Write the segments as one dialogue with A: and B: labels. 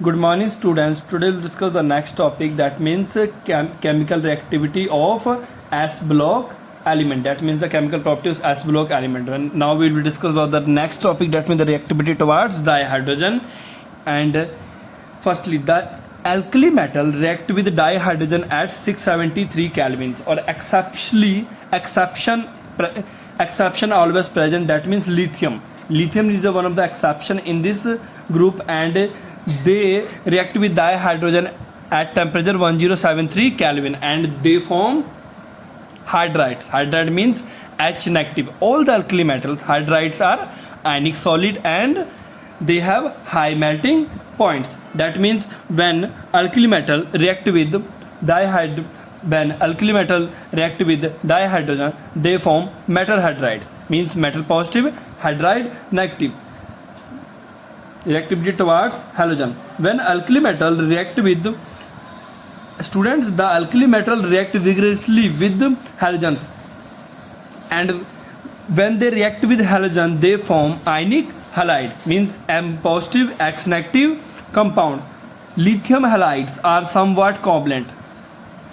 A: Good morning, students. Today we'll discuss the next topic, that means chemical reactivity of S block element. That means the chemical properties of S block element. And now we will discuss about the next topic, that means the reactivity towards dihydrogen. And firstly, the alkali metal react with dihydrogen at 673 kelvins, or exception always present, that means lithium is one of the exception in this group, and they react with dihydrogen at temperature 1073 Kelvin and they form hydrides. Hydride means H negative. All the alkali metals, hydrides are ionic solid and they have high melting points. That means when alkali metal react with dihydrogen, they form metal hydrides, means metal positive, hydride negative. Reactivity towards halogen. When alkali metal react with the alkali metal react vigorously with the halogens, and when they react with halogen they form ionic halide, means M positive X negative compound. Lithium halides are somewhat covalent.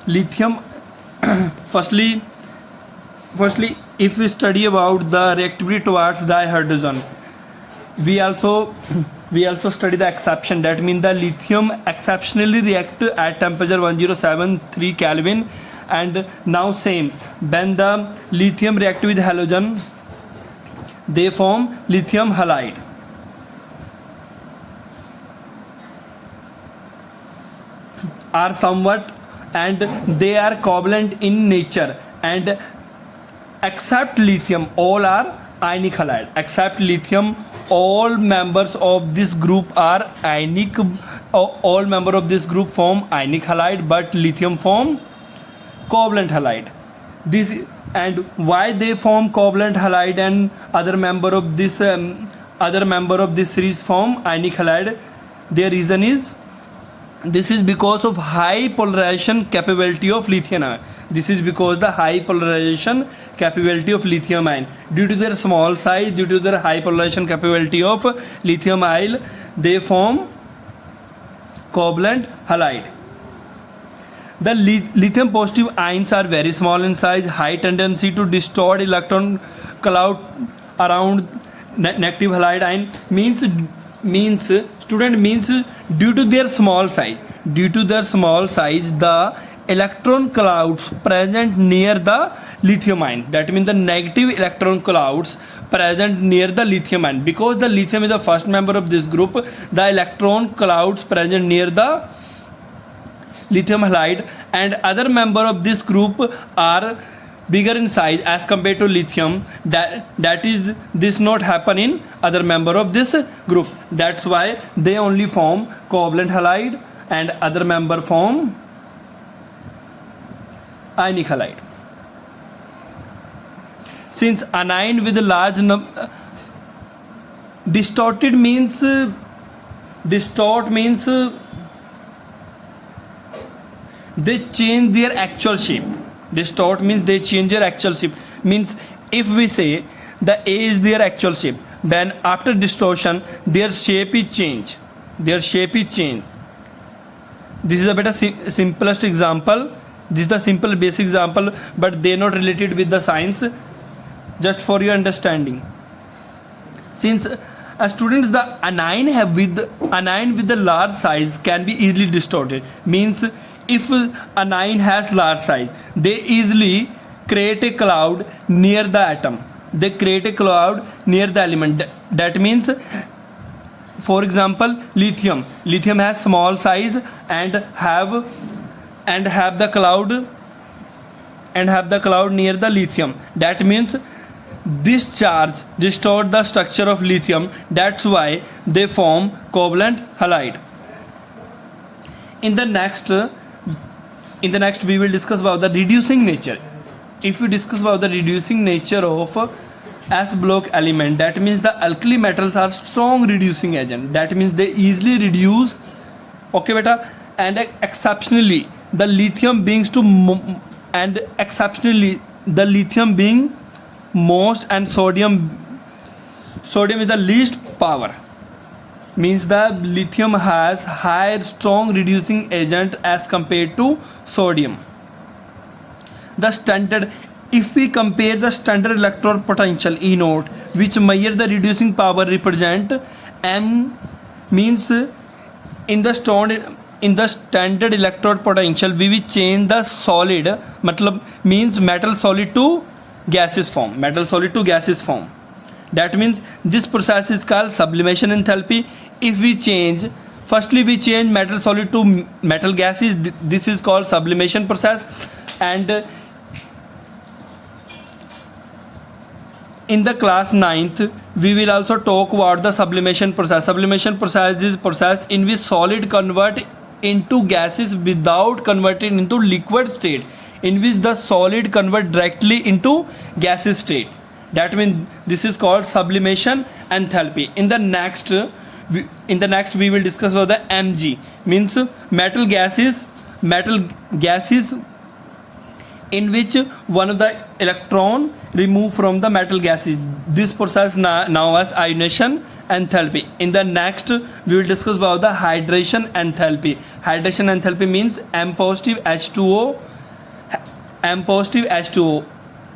A: Lithium firstly if we study about the reactivity towards dihydrogen, we also study the exception, that means the lithium exceptionally react at temperature 1073 Kelvin. And now same, when the lithium react with halogen they form lithium halide. Are somewhat, and they are covalent in nature, and except lithium all are ionic halide. Except lithium, all members of this group are ionic. All members of this group form ionic halide, but lithium form covalent halide. This, and why they form covalent halide and other member of this series form ionic halide? Their reason is, this is because of high polarization capability of lithium ion. This is because the high polarization capability of lithium ion. Due to their small size, due to their high polarization capability of lithium ion, they form covalent halide. The lithium positive ions are very small in size, high tendency to distort electron cloud around negative halide ion. Means due to their small size, the electron clouds present near the lithium ion, that means the negative electron clouds present near the lithium ion, because the lithium is the first member of this group, the electron clouds present near the lithium halide and other member of this group are bigger in size as compared to lithium. That is, this not happen in other member of this group. That's why they only form covalent halide and other member form ionic halide. Since anion with a large number, distort means they change their actual shape. Distort means they change their actual shape. Means if we say the A is their actual shape, then after distortion their shape is changed. This is a better simplest example. This is the simple basic example, but they not related with the science, just for your understanding. Since students, the anion with the large size can be easily distorted. Means if anion has large size, they easily create a cloud near the atom. They create a cloud near the element. That means, for example, lithium has small size and have the cloud near the lithium. That means this charge distort the structure of lithium. That's why they form covalent halide. In the next we will discuss about the reducing nature. If we discuss about the reducing nature of S block element, that means the alkali metals are strong reducing agent. That means they easily reduce. Okay beta. And exceptionally the lithium being most, and sodium is the least power. means the lithium has higher strong reducing agent as compared to sodium. The standard, if we compare the standard electrode potential E naught which measure the reducing power represent M, means in the standard electrode potential we will change the solid, matlab means metal solid to gaseous form, metal solid to gaseous form. That means this process is called sublimation enthalpy. If we change, firstly we change metal solid to metal gases, this is called sublimation process. And in the class 9th we will also talk about the sublimation process. Sublimation process is process in which solid convert into gases without converting into liquid state, in which the solid convert directly into gaseous state. That means this is called sublimation enthalpy. In the next we will discuss about the Mg, means metal gases in which one of the electron removed from the metal gases. This process now as ionization enthalpy. In the next we will discuss about the hydration enthalpy. Hydration enthalpy means M positive H2O,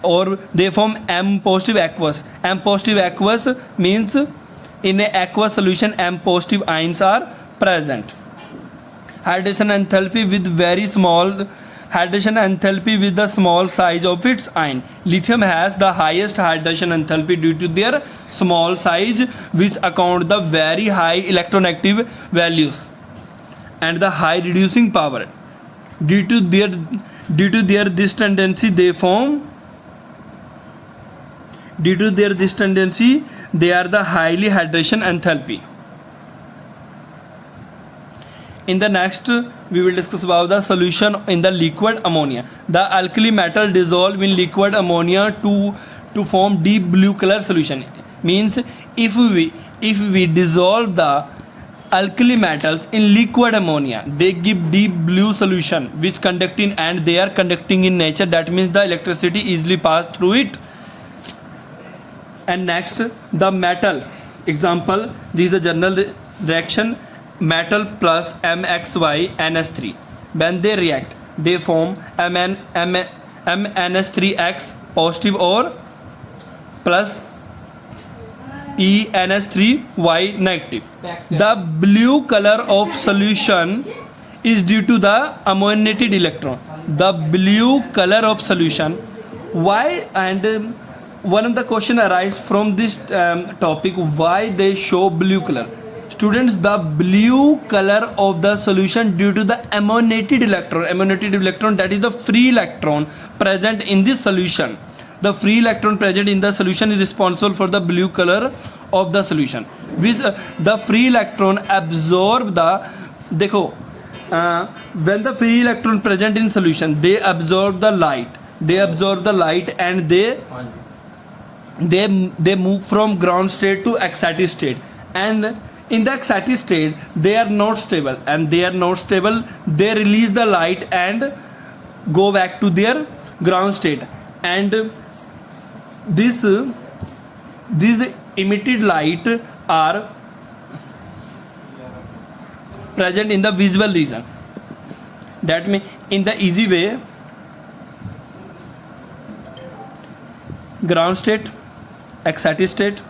A: or they form M positive aqueous. M positive aqueous means in a aqueous solution M positive ions are present. Hydration enthalpy with the small size of its ion. Lithium has the highest hydration enthalpy due to their small size, which account the very high electronegative values and the high reducing power. Due to this tendency they are the highly hydration enthalpy. In the next we will discuss about the solution in the liquid ammonia. The alkali metal dissolve in liquid ammonia to form deep blue color solution. Means if we dissolve the alkali metals in liquid ammonia, they give deep blue solution which conducting, and they are conducting in nature. That means the electricity easily pass through it. And next, the metal example, this is the general reaction. Metal plus MXY NS3, when they react they form MNS3X positive or plus ENS3Y negative. The blue color of solution is due to the ammoniated electron. The blue color of solution. Why? And one of the question arises from this topic, why they show blue color. Students, the blue color of the solution due to the ammoniated electron, that is the free electron present in this solution. The free electron present in the solution is responsible for the blue color of the solution, which the free electron absorb the, when the free electron present in solution, they absorb the light, and they move from ground state to excited state. And in the excited state they are not stable, they release the light and go back to their ground state. And this emitted light are present in the visual region. That means in the easy way, ground state, excited state.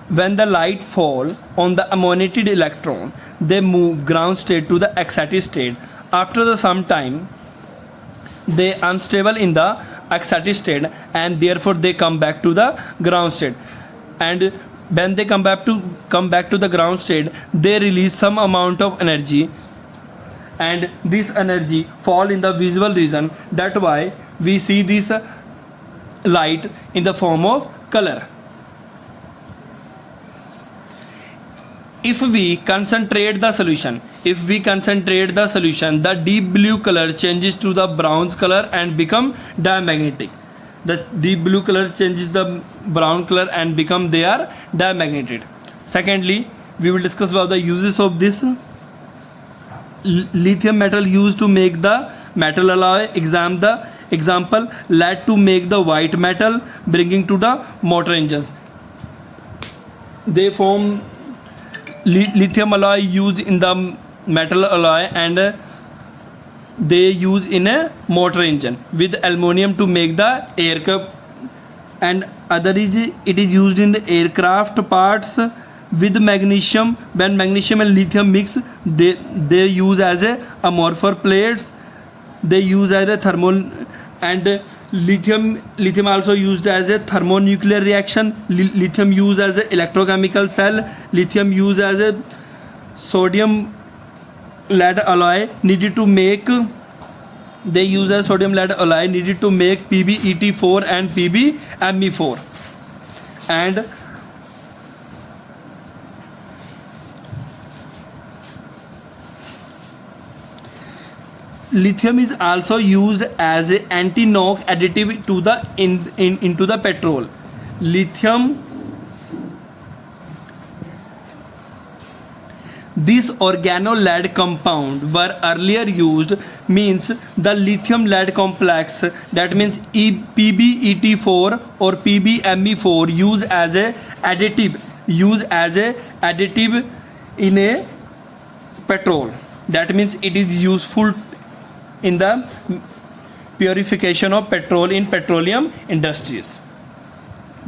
A: When the light fall on the ammoniated electron, they move ground state to the excited state. After some time, they unstable in the excited state, and therefore they come back to the ground state. And when they come back to the ground state, they release some amount of energy, and this energy fall in the visual region. That's why we see this light in the form of color. If we concentrate the solution, the deep blue color changes to the brown color and become diamagnetic. The deep blue color changes the brown color and become they are diamagnetic. Secondly, we will discuss about the uses of this lithium metal used to make the metal alloy. Example, lead to make the white metal, bringing to the motor engines. They form lithium alloy used in the metal alloy, and they use in a motor engine with aluminum to make the aircraft, and other is it is used in the aircraft parts with magnesium. When magnesium and lithium mix, they use as a amorphous plates, they use as a thermal, and lithium also used as a thermonuclear reaction. Lithium used as a electrochemical cell. Lithium used as a sodium lead alloy needed to make, they use a sodium lead alloy needed to make PbEt4 and PbMe4. And lithium is also used as an anti-knock additive to the into the petrol. Lithium, this organo-lead compound were earlier used, means the lithium lead complex, that means PbEt4 or PbMe4 used as a additive in a petrol. That means it is useful in the purification of petrol in petroleum industries.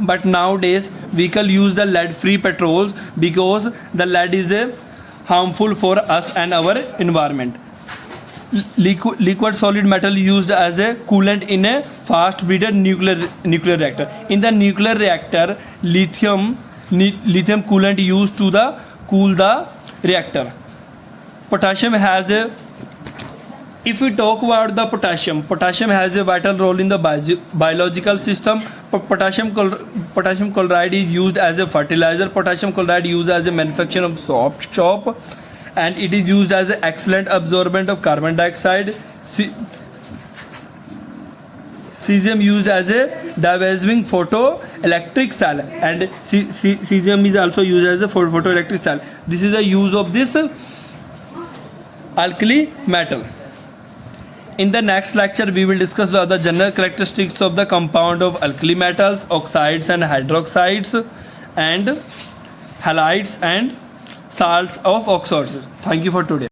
A: But nowadays vehicle use the lead free petrols because the lead is a harmful for us and our environment. Liquid solid metal used as a coolant in a fast breeder nuclear reactor. In the nuclear reactor, lithium coolant used to cool the reactor. Potassium has a, if we talk about the potassium has a vital role in the biological system. Potassium chloride is used as a fertilizer. Potassium chloride used as a manufacturing of soft chalk, and it is used as an excellent absorbent of carbon dioxide. Cesium used as a divising photoelectric cell, and cesium is also used as a photoelectric cell. This is a use of this alkali metal. In the next lecture, we will discuss the general characteristics of the compound of alkali metals, oxides and hydroxides, and halides and salts of oxides. Thank you for today.